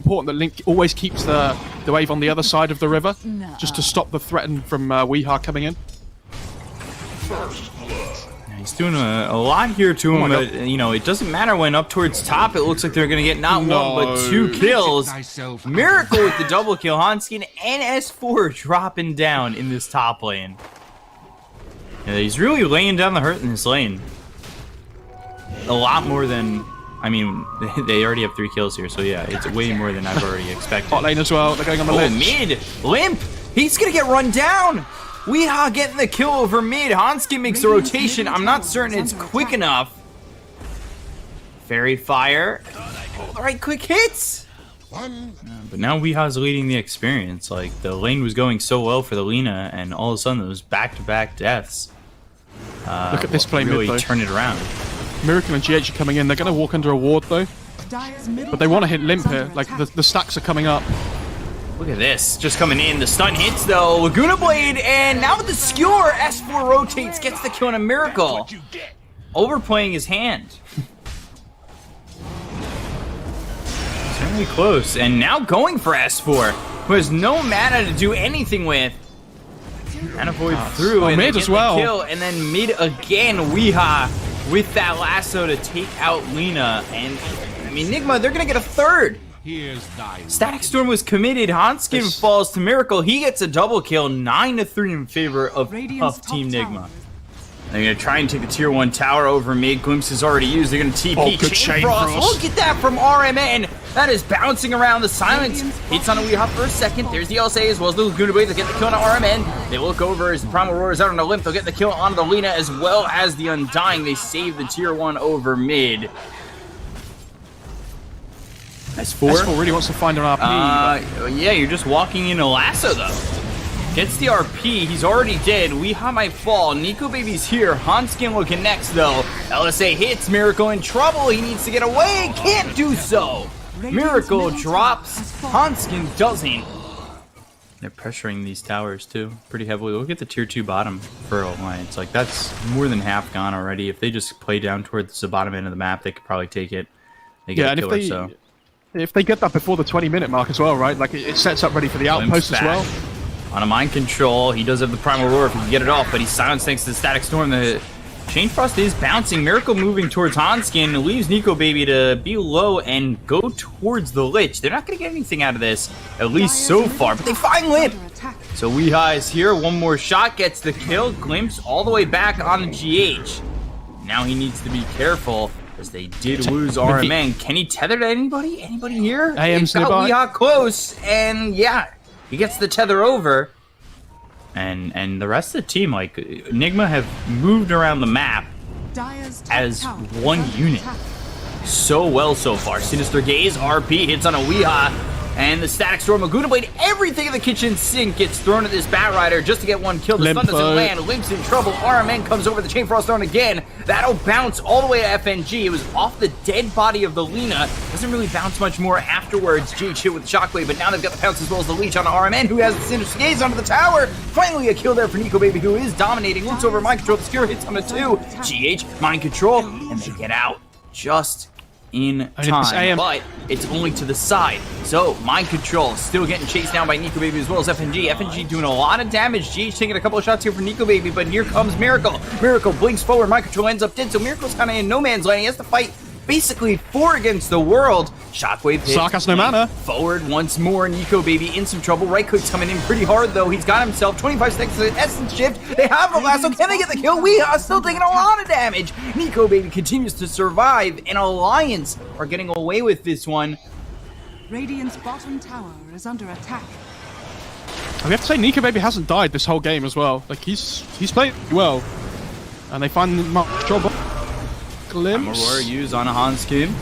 important that Link always keeps the wave on the other side of the river, just to stop the threat from Weeha coming in. He's doing a lot here to him, but you know, it doesn't matter when up towards top. It looks like they're gonna get not one but 2 kills. Miracle with the double kill. Hanskin and S4 dropping down in this top lane. Yeah, he's really laying down the hurt in this lane. A lot more than, I mean, they already have 3 kills here, so yeah, it's way more than I've already expected. Hot lane as well. They're going on the ledge. Mid Limp. He's gonna get run down. Weeha getting the kill over mid. Hanskin makes the rotation. I'm not certain it's quick enough. Fairy Fire. All right, quick hits. But now Weeha's leading the experience. Like, the lane was going so well for the Lina, and all of a sudden those back-to-back deaths. Look at this play really mid, though. Turn it around. Miracle and GH are coming in. They're going to walk under a ward, though. But they want to hit Limp here. Like, the stacks are coming up. Look at this, just coming in. The stun hits though. Laguna Blade, and now with the skewer, S4 rotates, gets the kill on a Miracle. Overplaying his hand. Certainly close, and now going for S4, who has no mana to do anything with. Mana Void through, and mid as well. Kill, and then mid again, Weeha with that lasso to take out Lina. And I mean, NIGMA, they're gonna get a third. Static Storm was committed. Hanskin falls to Miracle. He gets a double kill. 9-3 in favor of Team NIGMA. They're going to try and take the tier 1 tower over mid. Glimpse is already used. They're going to TP. Oh, good Chain Frost. Look at that from RMN. That is bouncing around. The silence hits on a Weeha for a second. There's the LSA as well as the Laguna Blade. They get the kill on RMN. They look over as the Primal Roar is out on the Limp. They'll get the kill on the Lina as well as the Undying. They save the tier 1 over mid. S4 really wants to find an RP. Yeah, you're just walking in a lasso though. Gets the RP, he's already dead. Weeha might fall. Nico Baby's here. Hanskin looking next though. LSA hits, Miracle in trouble. He needs to get away, can't do so. Miracle drops, Hanskin doesn't. They're pressuring these towers too, pretty heavily. Look at the tier 2 bottom for Alliance. Like, that's more than half gone already. If they just play down towards the bottom end of the map, they could probably take it. They get a killer, if they get that before the 20-minute mark as well, right? Like, it sets up ready for the outpost as well. On a mind control, he does have the Primal Roar if he can get it off, but he's silenced thanks to the Static Storm. The Chain Frost is bouncing. Miracle moving towards Hanskin, leaves Nico Baby to be low and go towards the Lich. They're not going to get anything out of this, at least so far, but they find Limp. So Weeha is here. One more shot gets the kill. Glimpse all the way back on the GH. Now he needs to be careful, as they did lose RMN. Can he tether to anybody? Anybody here? AM's got Weeha close, and yeah, he gets the tether over. And the rest of the team, like, NIGMA have moved around the map as one unit so well so far. Sinister Gaze, RP hits on a Weeha, and the Static Storm, Laguna Blade, everything in the kitchen sink gets thrown at this Bat Rider just to get one kill. The stun doesn't land. Limp's in trouble. RMN comes over the Chain Frost Stone again. That'll bounce all the way to FNG. It was off the dead body of the Lina. Doesn't really bounce much more afterwards. GH hit with the Shockwave, but now they've got the pounce as well as the Leech on RMN, who has the Sinister Gaze onto the tower. Finally a kill there for Nico Baby, who is dominating. Looks over Mind Control. The Skewer hits on the 2. GH, Mind Control, and they get out just in time, but it's only to the side. So Mind Control still getting chased down by Nico Baby as well as FNG. FNG doing a lot of damage. GH taking a couple of shots here for Nico Baby, but here comes Miracle. Miracle blinks forward. Mind Control ends up dead, so Miracle's kind of in no man's land. He has to fight basically 4 against the world. Shockwave hit. Sark has no mana. Forward once more. Nico Baby in some trouble. Right click's coming in pretty hard though. He's got himself 25 seconds to the Essence Shift. They have the lasso. Can they get the kill? Weeha still taking a lot of damage. Nico Baby continues to survive, and Alliance are getting away with this one. Radiant's bottom tower is under attack. We have to say Nico Baby hasn't died this whole game as well. Like, he's playing well, and they find much trouble. Glimpse. Aurora used on a Hanskin.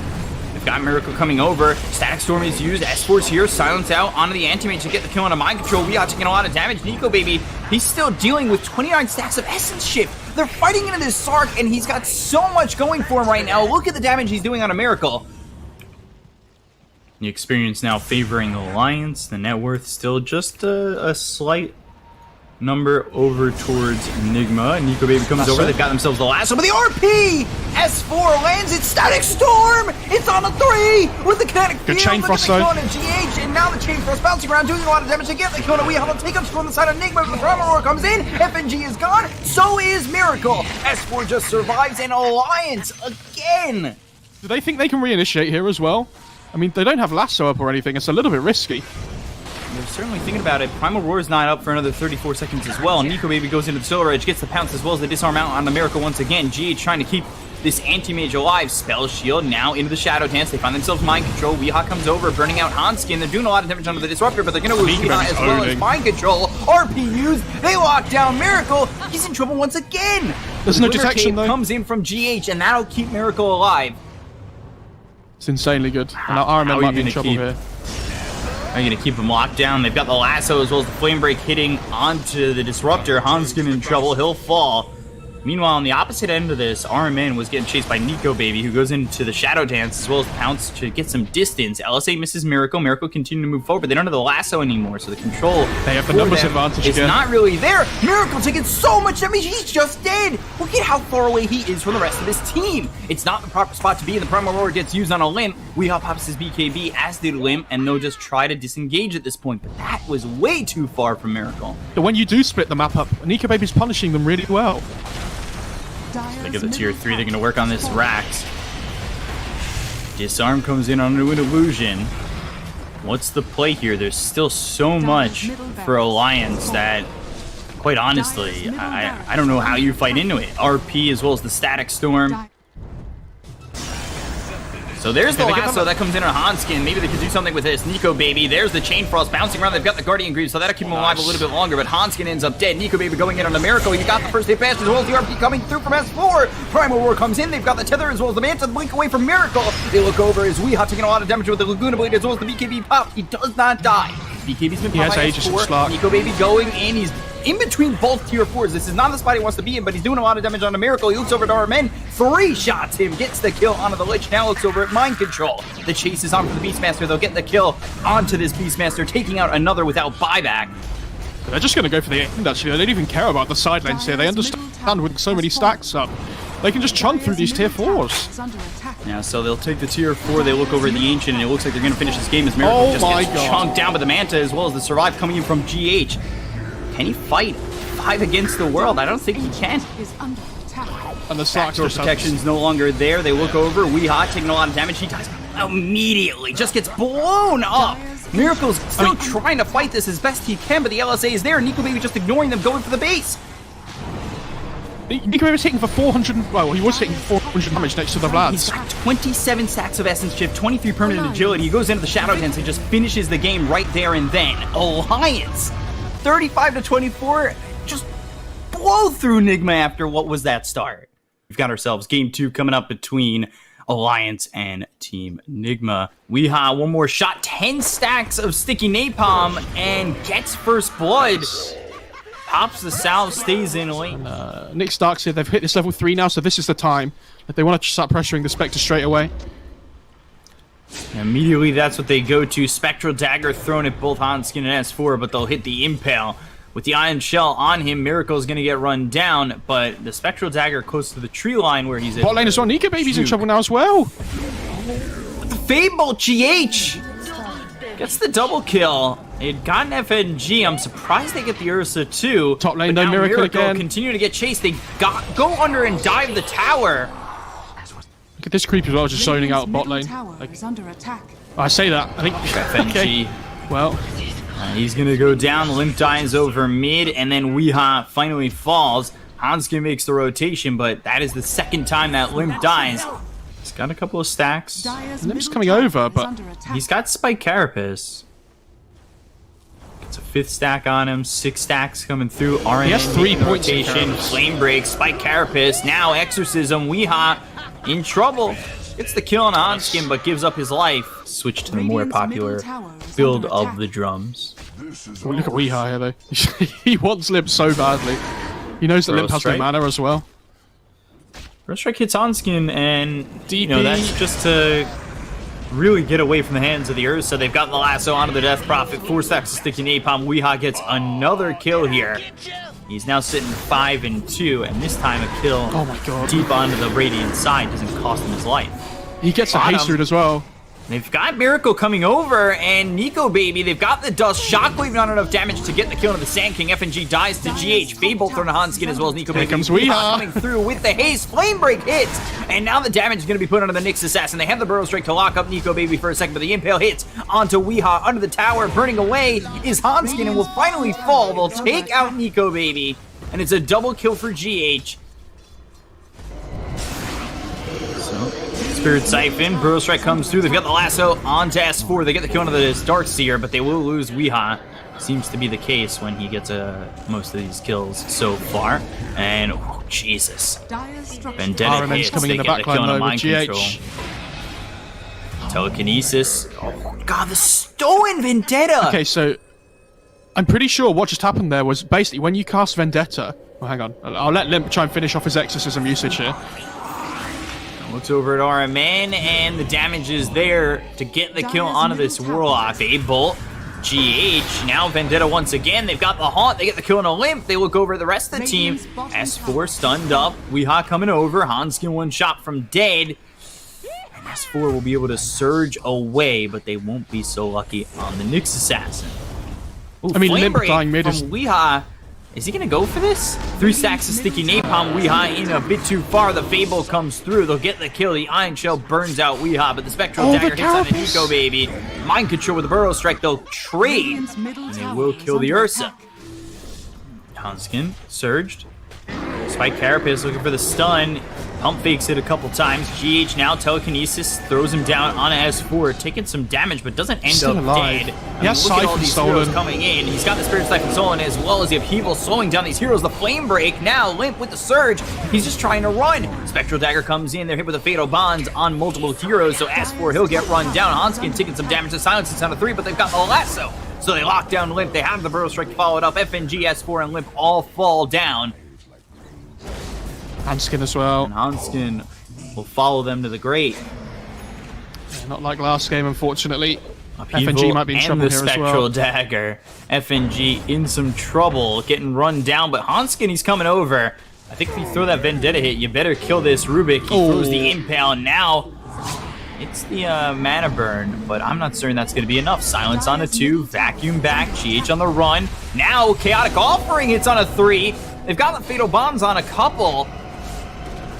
They've got Miracle coming over. Static Storm is used. S4's here. Silence out onto the Anti-Mage to get the kill on a Mind Control. We are taking a lot of damage. Nico Baby, he's still dealing with 29 stacks of Essence Shift. They're fighting into this Sark, and he's got so much going for him right now. Look at the damage he's doing on a Miracle. The experience now favoring Alliance. The net worth still just a slight number over towards NIGMA. Nico Baby comes over. They've got themselves the lasso, but the RP! S4 lands it. Static Storm! It's on a 3 with the kinetic field. Good Chain Frost though. GH. Now the chain force bouncing around, doing a lot of damage to get the kill. We have a take-ups from the side of NIGMA. The Primal Roar comes in. FNG is gone. So is Miracle. S4 just survives, and Alliance again. Do they think they can reinitiate here as well? I mean, they don't have lasso up or anything. It's a little bit risky. They're certainly thinking about it. Primal Roar is not up for another 34 seconds as well. Nico Baby goes into the Solar Edge, gets the pounce as well as the disarm out on the Miracle once again. GH trying to keep this anti-mage alive. Spell Shield now into the Shadow Dance. They find themselves Mind Control. Weehaw comes over, burning out Hanskin. They're doing a lot of damage under the Disruptor, but they're going to lose Weehaw as well as Mind Control. RPUs, they lock down Miracle. He's in trouble once again. There's no detection though. Comes in from GH, and that'll keep Miracle alive. It's insanely good. And our RMN might be in trouble here. Are you going to keep him locked down? They've got the lasso as well as the flame break hitting onto the Disruptor. Hanskin in trouble. He'll fall. Meanwhile, on the opposite end of this, RMN was getting chased by Nico Baby, who goes into the Shadow Dance as well as Pounce to get some distance. LSA misses Miracle. Miracle continue to move forward, but they don't have the lasso anymore, so the control they have the numbers advantage is again. not really there. Miracle taking so much damage, he's just dead. Look at how far away he is from the rest of his team. It's not the proper spot to be, and the Primal Roar gets used on a limb. Weehaw pops his BKB, as did limb, and they'll just try to disengage at this point, but that was way too far from Miracle. But when you do split the map up, Nico Baby's punishing them really well. They give it tier 3. They're going to work on this Rax. Disarm comes in onto an illusion. What's the play here? There's still so much for Alliance that, quite honestly, I don't know how you fight into it. RP as well as the Static Storm. So there's the lasso that comes in on Hanskin. Maybe they could do something with this. Nico Baby, there's the Chain Frost bouncing around. They've got the Guardian Greaves, so that'll keep him alive a little bit longer, but Hanskin ends up dead. Nico Baby going in on the Miracle. You got the first hit fast as well as the RP coming through from S4. Primal Roar comes in. They've got the Tether as well as the Manta. Blink away from Miracle. They look over as Weehaw taking a lot of damage with the Laguna Blade as well as the BKB pop. He does not die. BKB's been popped by S4. Nico Baby going in. He's in between both tier 4s. This is not the spot he wants to be in, but he's doing a lot of damage on the Miracle. He looks over at RMN. 3 shots him. Gets the kill onto the Lich. Now looks over at Mind Control. The chase is on for the Beastmaster. They'll get the kill onto this Beastmaster, taking out another without buyback. They're just going to go for the end, actually. They don't even care about the side lanes here. They understand with so many stacks up, they can just chunk through these tier 4s. Yeah, so they'll take the tier 4. They look over at the Ancient, and it looks like they're going to finish this game as Miracle just gets chunked down by the Manta as well as the Survive coming in from GH. Can he fight 5 against the world? I don't think he can. And the Backdoor protection's no longer there. They look over. Weehaw taking a lot of damage. He dies immediately. Just gets blown up. Miracle's still trying to fight this as best he can, but the LSA is there. Nico Baby just ignoring them, going for the base. Nico Baby was hitting for 400. Well, he was hitting 400 damage next to the Vlads. He's got 27 stacks of Essence Shift, 23 permanent agility. He goes into the Shadow Dance and just finishes the game right there and then. Alliance, 35-24. Just blow through NIGMA after what was that start. We've got ourselves game 2 coming up between Alliance and Team NIGMA. Weehaw, one more shot, 10 stacks of sticky napalm, and gets first blood. Pops the salve, stays in lane. Nick Stark said they've hit this level 3 now, so this is the time that they want to start pressuring the Spectre straight away. Immediately, that's what they go to. Spectral Dagger thrown at both Hanskin and S4, but they'll hit the Impale. With the Iron Shell on him, Miracle's going to get run down, but the Spectral Dagger close to the tree line where he's at. Bot lane as well. Nico Baby's in trouble now as well. But the Fable GH gets the double kill. They had gotten FNG. I'm surprised they get the Ursa too. Top lane though, Miracle again. Continue to get chased. They go under and dive the tower. Look at this creep as well, just zoning out bot lane. I say that. I think FNG. Okay. Well. He's going to go down. Limp dies over mid, and then Weehaw finally falls. Hanskin makes the rotation, but that is the second time that Limp dies. He's got a couple of stacks. Limp's coming over, but he's got Spike Carapace. Gets a 5th stack on him, 6 stacks coming through. RN he has 3 points. Flame Break, Spike Carapace, now Exorcism. Weehaw in trouble. Gets the kill on Hanskin, but gives up his life. Switch to the more popular build of the drums. Oh, look at Weehaw here, though. He wants Limp so badly. He knows that Limp has no mana as well. First strike hits Hanskin, and you know, that's just to really get away from the hands of the Ursa. They've got the lasso onto the Death Prophet. 4 stacks of sticky napalm. Weehaw gets another kill here. He's now sitting 5-2, and this time a kill deep onto the Radiant side doesn't cost him his life. He gets a haste root as well. They've got Miracle coming over, and Nico Baby, they've got the Dust. Shockwave not enough damage to get the kill on the Sand King. FNG dies to GH. Fable thrown to Hanskin as well as Nico Baby. Here comes Weeha coming through with the haste. Flame Break hits, and now the damage is going to be put onto the Nyx Assassin. They have the Burrow Strike to lock up Nico Baby for a second, but the Impale hits onto Weeha under the tower. Burning away is Hanskin and will finally fall. They'll take out Nico Baby, and it's a double kill for GH. Spirit Siphon, Burrow Strike comes through. They've got the lasso onto S4. They get the kill onto the Darkseer, but they will lose Weeha. Seems to be the case when he gets most of these kills so far. And, oh, Jesus. Vendetta hits. coming in the They get backline kill though on with Mind GH. Control. Telekinesis. Oh, God, the stolen Vendetta! Okay, so I'm pretty sure what just happened there was basically when you cast Vendetta. Well, hang on. I'll let Limp try and finish off his exorcism usage here. Looks over at RMN, and the damage is there to get the kill onto this Warlock. A Bolt, GH, now Vendetta once again. They've got the Haunt, they get the kill on a Limp. They look over at the rest of the team. S4 stunned up, Weeha coming over. Hanskin one shot from dead. And S4 will be able to surge away, but they won't be so lucky on the Nyx Assassin. Ooh, I mean, Flame Limp Break dying mid from is... Weeha. Is he gonna go for this? 3 stacks of sticky napalm. Weeha in a bit too far. The Fable comes through. They'll get the kill. The Iron Shell burns out Weeha, but the Spectral Dagger hits on the Nico Baby. Mind Control with the Burrow Strike. They'll trade, and they will kill the Ursa. Hanskin surged. Spike Carapace looking for the stun. Pump fakes it a couple times. GH now Telekinesis throws him down on S4, taking some damage, but doesn't end Still up alive. dead. He has look at all Siphon these stolen. heroes coming in. He's got the Spirit Siphon stolen as well as the Upheaval slowing down these heroes. The Flame Break now, Limp with the Surge. He's just trying to run. Spectral Dagger comes in. They're hit with a Fatal Bonds on multiple heroes, so S4, he'll get run down. Hanskin taking some damage to silence. It's down to 3, but they've got the Lasso. So they lock down Limp. They have the Burrow Strike to follow it up. FNG, S4, and Limp all fall down. Hanskin as well. And Hanskin will follow them to the grave. Yeah, not like last game, unfortunately. Upheaval FNG might be in and trouble the here as Spectral well. Dagger. FNG in some trouble, getting run down, but Hanskin, he's coming over. I think if you throw that Vendetta hit, you better kill this Rubik. He throws the Impale, and now it's the mana burn, but I'm not certain that's going to be enough. Silence on a 2, Vacuum back, GH on the run. Now Chaotic Offering hits on a 3. They've got the Fatal Bombs on a couple.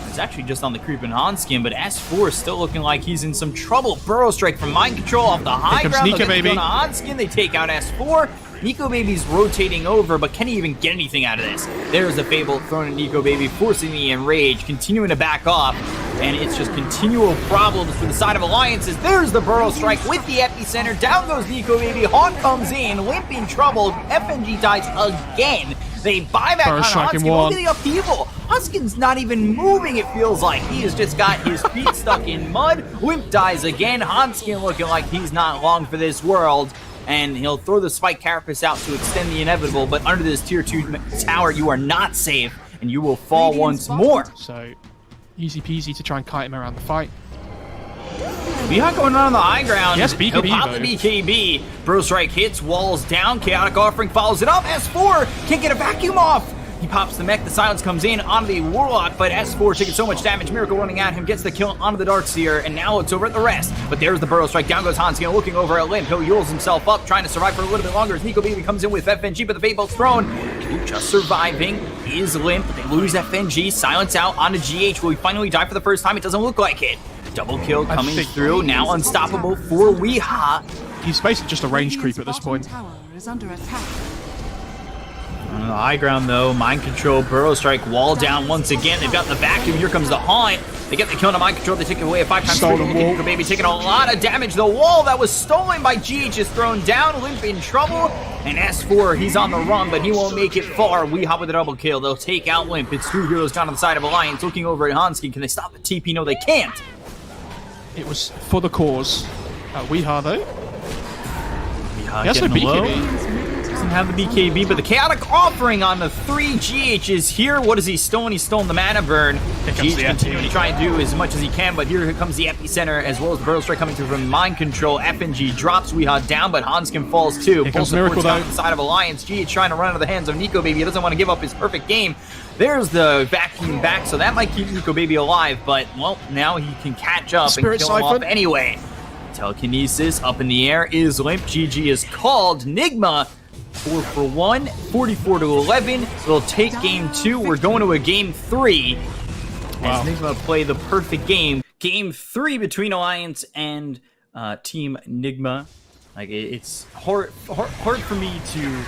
It's actually just on the creeping Hanskin, but S4 is still looking like he's in some trouble. Burrow Strike from Mind Control off the high comes ground. Nico They'll get the Baby. kill on Hanskin. They take out S4. Nico Baby's rotating over, but can he even get anything out of this? There's the Fable thrown at Nico Baby, forcing the Enrage, continuing to back off, and it's just continual problems for the side of Alliances. There's the Burrow Strike with the Epicenter. Down goes Nico Baby. Haunt comes in, Limp in trouble. FNG dies again. They buy back on Hanskin. Look at the Upheaval. Hanskin's not even moving, it feels like. He has just got his feet stuck in mud. Limp dies again. Hanskin looking like he's not long for this world. And he'll throw the Spike Carapace out to extend the inevitable, but under this tier 2 tower, you are not safe, and you will fall once more. So, easy peasy to try and kite him around the fight. Weeha going on the high ground. Yes, BKB, He'll pop the though. BKB. Burrow Strike hits, walls down. Chaotic Offering follows it up. S4 can't get a vacuum off. He pops the mech. The silence comes in onto the Warlock, but S4 taking so much damage. Miracle running at him, gets the kill onto the Darkseer, and now it's over at the rest. But there's the Burrow Strike. Down goes Hanskin, looking over at Limp. He'll yules himself up, trying to survive for a little bit longer as Nico Baby comes in with FNG, but the Fate Bolt's thrown. Just surviving is Limp. They lose FNG. Silence out onto GH. Will he finally die for the first time? It doesn't look like it. Double kill coming through. Now unstoppable for Weeha. He's basically just a range creep at this point. Tower is under attack. On the high ground, though, Mind Control, Burrow Strike, wall down once again. They've got the Vacuum. Here comes the Haunt. They get the kill on Mind Control. They take it away at 5 times. Stolen wall. Nico Baby taking a lot of damage. The wall that was stolen by GH is thrown down. Limp in trouble. And S4, he's on the run, but he won't make it far. Weeha with a double kill. They'll take out Limp. It's 2 heroes down on the side of Alliance. Looking over at Hanskin. Can they stop the TP? No, they can't. It was for the cause. Weeha, though. Weeha He has no getting low. BKB. Doesn't have the BKB, but the Chaotic Offering on the 3 GH is here. What has he stolen? He's stolen the mana burn. GH continuing to try and do as much as he can, but here comes the Epicenter as well as the Burrow Strike coming through from Mind Control. FNG drops Weeha down, but Hanskin falls too. Here comes Miracle, though. On the side of Alliance. GH trying to run out of the hands of Nico Baby. He doesn't want to give up his perfect game. There's the Vacuum back, so that might keep Nico Baby alive, but, well, now he can catch up Spirit and kill him off Siphon. anyway. Telekinesis up in the air is Limp. GG is called. NIGMA 4 for 1, 44 to 11. We'll take game 2. We're going to a game 3. Wow. As NIGMA play the perfect game. Game 3 between Alliance and Team NIGMA. Like, it's hard for me to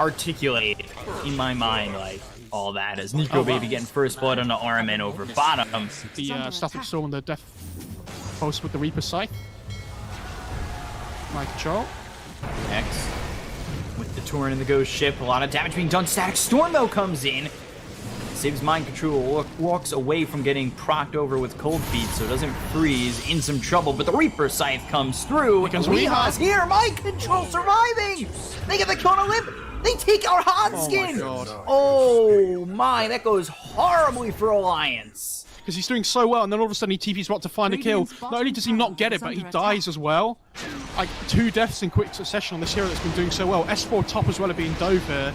articulate in my mind, like, all that, as Nico Baby getting first blood on the RMN over bottom. The static storm on the death post with the Reaper Scythe. My control. X with the Tauren and the Ghost Ship. A lot of damage being done. Static Storm, though, comes in. Saves Mind Control, walks away from getting procced over with Cold Feet, so doesn't freeze. In some trouble, but the Reaper Scythe comes through. Because Weeha's here. Mind Control surviving. They get the kill on a limp. They take out Hanskin. Oh my god. Oh my, that goes horribly for Alliance. Because he's doing so well, and then all of a sudden he TP's about to find a kill. Not only does he not get it, but he dies as well. Like, 2 deaths in quick succession on this hero that's been doing so well. S4 top as well are being dove here.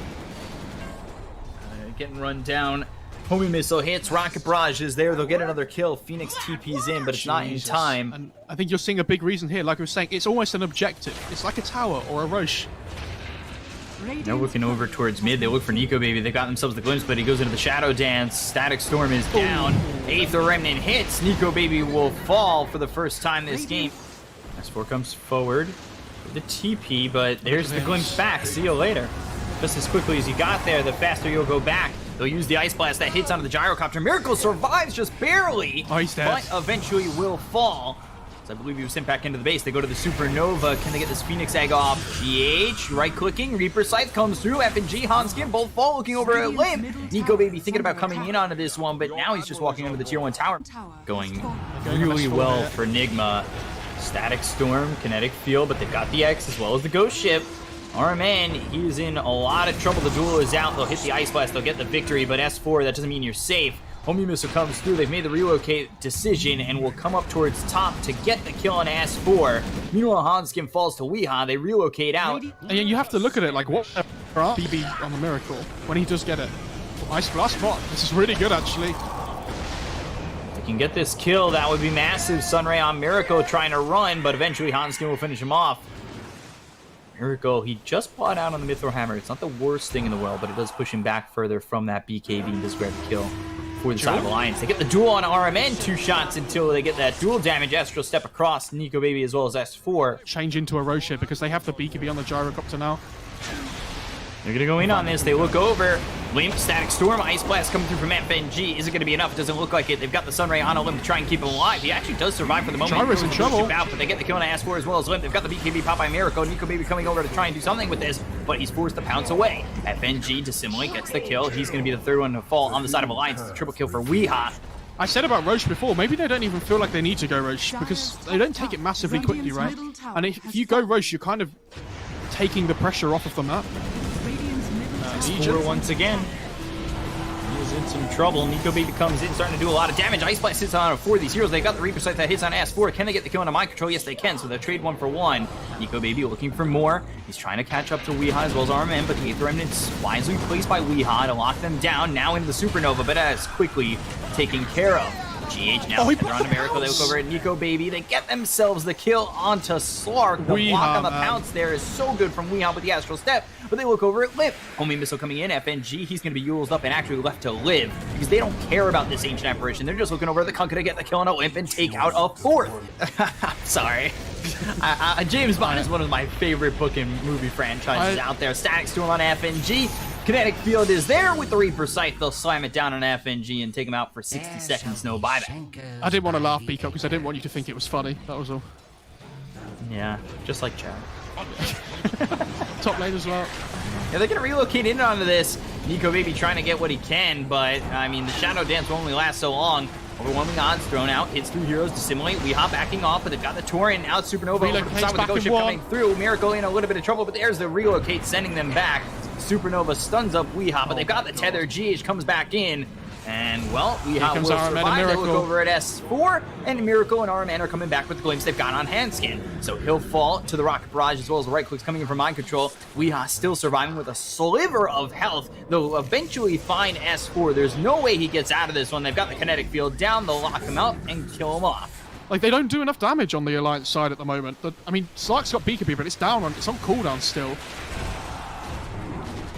Getting run down. Homing Missile hits. Rocket Barrage is there. They'll get another kill. Phoenix TP's in, but it's not in time. And I think you're seeing a big reason here. Like I was saying, it's almost an objective. It's like a tower or a Roche. They're looking over towards mid. They look for Nico Baby. They've got themselves the glimpse, but he goes into the Shadow Dance. Static Storm is down. Aether Remnant hits. Nico Baby will fall for the first time this game. S4 comes forward with the TP, but there's the glimpse back. See you later. Just as quickly as you got there, the faster you'll go back. They'll use the Ice Blast that hits onto the Gyrocopter. Miracle survives just barely, Oh, he's dead. but eventually will fall. I believe he was sent back into the base. They go to the Supernova. Can they get this Phoenix Egg off? GH, right-clicking. Reaper Scythe comes through. F and G, Hanskin both fall, looking over at Limp. Nico Baby thinking about coming in onto this one, but now he's just walking under the Tier 1 tower. Going really well for NIGMA. Static Storm, Kinetic Field, but they've got the X as well as the Ghost Ship. RMN, he is in a lot of trouble. The duel is out. They'll hit the Ice Blast. They'll get the victory, but S4, that doesn't mean you're safe. Homing Missile comes through. They've made the relocate decision and will come up towards top to get the kill on S4. Meanwhile, Hanskin falls to Weeha. They relocate out. And you have to look at it like, what BB on the Miracle when he does get it. Ice Blast spot. This is really good, actually. If they can get this kill, that would be massive. Sunray on Miracle trying to run, but eventually Hanskin will finish him off. Miracle, he just bought out on the Mithril Hammer. It's not the worst thing in the world, but it does push him back further from that BKB and does grab the kill for the side of Alliance. They get the duel on RMN, 2 shots until they get that dual damage. Astral Step across Nico Baby as well as S4. Change into a Roche here because they have the BKB on the Gyrocopter now. They're going to go in on this. They look over. Limp, Static Storm, Ice Blast coming through from FNG. Is it going to be enough? It doesn't look like it. They've got the Sunray on Limp to try and keep him alive. He actually does survive for the moment. Gyro's in trouble. Out, but they get the kill on S4 as well as Limp. They've got the BKB pop by Miracle. Nico Baby coming over to try and do something with this, but he's forced to pounce away. FNG, Dissimulate, gets the kill. He's going to be the third one to fall on the side of Alliance. It's a triple kill for Weeha. I said about Roche before, maybe they don't even feel like they need to go Roche because they don't take it massively quickly, right? And if you go Roche, you're kind of taking the pressure off of the map. S4 once again. He's in some trouble. Nico Baby comes in, starting to do a lot of damage. Ice Blast hits on 4 of these heroes. They've got the Reaper Scythe that hits on S4. Can they get the kill on Mind Control? Yes, they can. So they'll trade 1 for 1. Nico Baby looking for more. He's trying to catch up to Weeha as well as RMN, but the Aether Remnant's wisely placed by Weeha to lock them down. Now into the Supernova, but as quickly taken care of. GH now, they're on to Miracle. They look over at Nico Baby. They get themselves the kill onto Slark. The block on the pounce there is so good from Weeha with the Astral Step, but they look over at Limp. Homing Missile coming in. FNG, he's going to be Yuled up and actually left to live because they don't care about this Ancient Apparition. They're just looking over at the Kunkka to get the kill on a Limp and take out a 4th. Sorry. James Bond is one of my favorite book and movie franchises out there. Static Storm on FNG. Kinetic Field is there with the Reaper Scythe. They'll slam it down on FNG and take him out for 60 seconds. No buyback. I didn't want to laugh, Peacock, because I didn't want you to think it was funny. That was all. Yeah, just like Chad. Top lane as well. Yeah, they're going to relocate in onto this. Nico Baby trying to get what he can, but, I mean, the Shadow Dance will only last so long. Overwhelming odds thrown out. Hits 2 heroes, Dissimulate. Weeha backing off, but they've got the Tauren out. Supernova over the side with the Ghost Ship coming through. Miracle in a little bit of trouble, but there's the relocate sending them back. Supernova stuns up Weeha, but they've got the tether. GH comes back in. And, well, Weeha will survive. They look over at S4, and Miracle and RMN are coming back with the glimpse they've got on Hanskin. So he'll fall to the Rocket Barrage as well as the right clicks coming in from Mind Control. Weeha still surviving with a sliver of health. They'll eventually find S4. There's no way he gets out of this one. They've got the Kinetic Field down. They'll lock him up and kill him off. Like, they don't do enough damage on the Alliance side at the moment. I mean, Slark's got BKB, but it's down on, it's on cooldown still.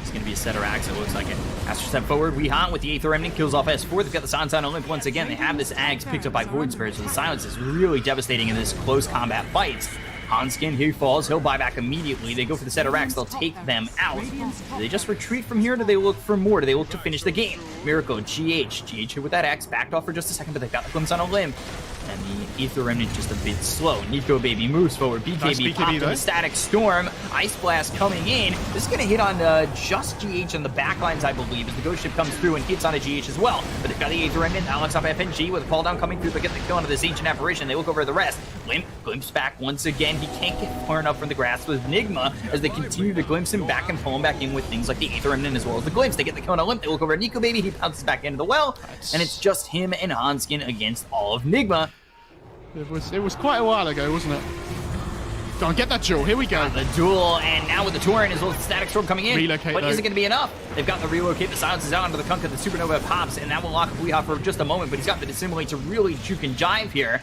It's going to be a setter axe, it looks like it. Astro step forward, Weehan with the Aether Remnant kills off S4. They've got the Silence on Olymp once again. They have this Axe picked up by Void Spirit, so the Silence is really devastating in this close combat fight. Hanskin, he falls, he'll buy back immediately. They go for the setter axe, they'll take them out. Do they just retreat from here, or do they look for more? Do they look to finish the game? Miracle, GH hit with that axe, backed off for just a second, but they've got the glimpse on Olymp. And the Aether Remnant just a bit slow. Nico Baby moves forward. BKB, Nice BKB popped in though. the Static Storm. Ice Blast coming in. This is going to hit on just GH on the backlines, I believe, as the Ghost Ship comes through and hits on a GH as well. But they've got the Aether Remnant. Alex off FNG with a fall down coming through. They get the kill onto this Ancient Apparition. They look over the rest. Glimpse back once again. He can't get far enough from the grasp with NIGMA as they continue to glimpse him back and pull him back in with things like the Aether Remnant as well as the glimpse. They get the kill on Olymp. They look over at Nico Baby. He bounces back into the well. And it's just him and Hanskin against all of NIGMA. It was quite a while ago, wasn't it? Go on, get that jewel. Here we go. The duel, and now with the Torrent as well as the Static Storm coming in. Relocate, but though. is it going to be enough? They've got the relocate. The Silence is out onto the Kunkka. The Supernova pops, and that will lock up Weehaw for just a moment, but he's got the Dissimulate to really juke and jive here.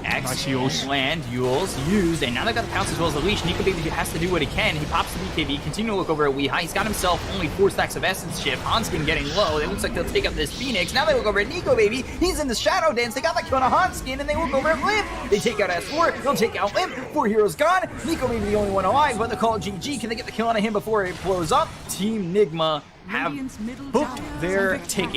X, Nice Yules. land, Yules, used, and now they've got the Pounce as well as the Leash. Nico Baby has to do what he can. He pops the BKB, continue to look over at Weehaw. He's got himself only 4 stacks of Essence Shift. Hanskin getting low. It looks like they'll take up this Phoenix. Now they look over at Nico Baby. He's in the Shadow Dance. They got the kill on a Hanskin, and they look over at Limp. They take out S4. They'll take out Limp. 4 heroes gone. Nico Baby the only one alive, but they call it GG. Can they get the kill on him before it blows up? Team NIGMA have Radiant's middle booked tower is their under ticket.